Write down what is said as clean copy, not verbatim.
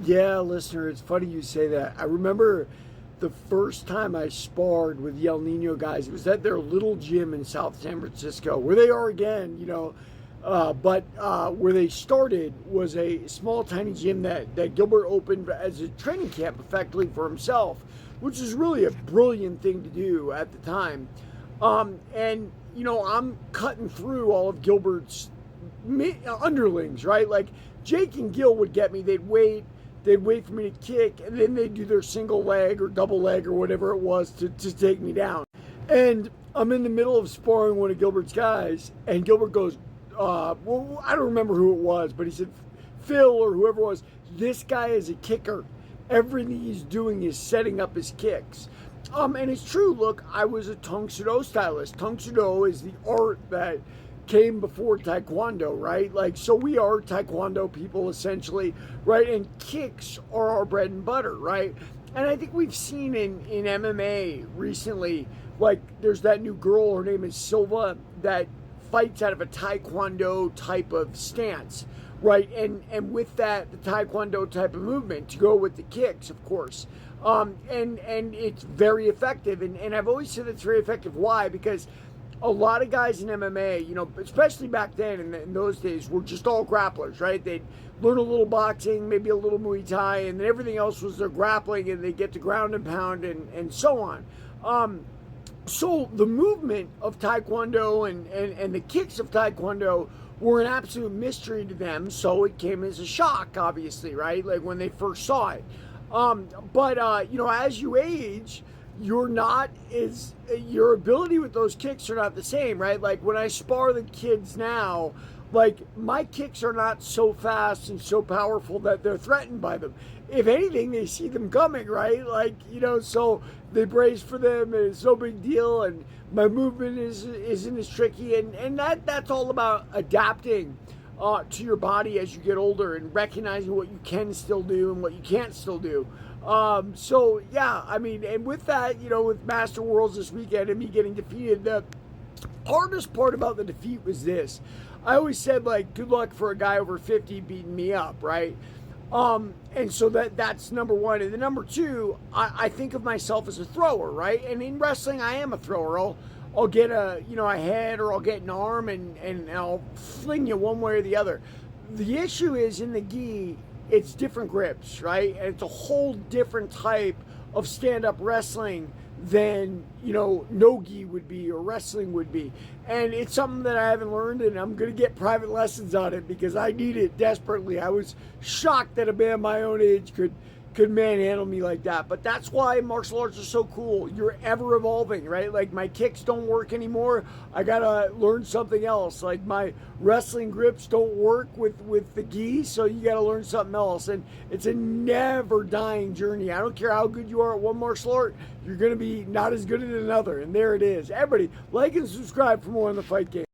Yeah, listener, it's funny you say that. I remember the first time I sparred with the El Nino guys, it was at their little gym in South San Francisco, where they are again, but where they started was a small, tiny gym that Gilbert opened as a training camp effectively for himself, which is really a brilliant thing to do at the time. I'm cutting through all of Gilbert's underlings, right? Like Jake and Gil would get me, they'd wait for me to kick, and then they'd do their single leg or double leg or whatever it was to take me down. And I'm in the middle of sparring one of Gilbert's guys, and Gilbert goes, well, I don't remember who it was, but he said, Phil or whoever it was, this guy is a kicker. Everything he's doing is setting up his kicks. And it's true, look, I was a Tang Soo Do stylist. Tang Soo Do is the art that came before Taekwondo, right? Like, so we are Taekwondo people essentially, right? And kicks are our bread and butter, right? And I think we've seen in MMA recently, like, there's that new girl, her name is Silva, that fights out of a Taekwondo type of stance, right? And with that, the Taekwondo type of movement to go with the kicks, of course. And it's very effective. And I've always said it's very effective. Why? Because a lot of guys in MMA, especially back then in those days, were just all grapplers, right? They'd learn a little boxing, maybe a little Muay Thai, and then everything else was their grappling, and they get to ground and pound and so on. So the movement of Taekwondo and the kicks of Taekwondo were an absolute mystery to them, so it came as a shock, obviously, right? Like when they first saw it. But as you age, your ability with those kicks are not the same, right? Like when I spar the kids now, like my kicks are not so fast and so powerful that they're threatened by them. If anything, they see them coming, right? Like, so they brace for them, and it's no big deal, and my movement isn't as tricky, and that's all about adapting to your body as you get older and recognizing what you can still do and what you can't still do. So yeah, I mean, and with that, with Master Worlds this weekend and me getting defeated, the hardest part about the defeat was this. I always said, like, good luck for a guy over 50 beating me up, right? And so that's number one. And then number two, I think of myself as a thrower, right? And in wrestling, I am a thrower. I'll get a head, or I'll get an arm, and I'll fling you one way or the other. The issue is in the gi, it's different grips, right? And it's a whole different type of stand-up wrestling than no gi would be or wrestling would be. And it's something that I haven't learned, and I'm going to get private lessons on it because I need it desperately. I was shocked that a man my own age could manhandle me like that. But that's why martial arts are so cool. You're ever evolving, right? Like my kicks don't work anymore. I gotta learn something else. Like my wrestling grips don't work with the gi, so you gotta learn something else. And it's a never dying journey. I don't care how good you are at one martial art, you're gonna be not as good at another. And there it is. Everybody, like and subscribe for more on The Fight Game.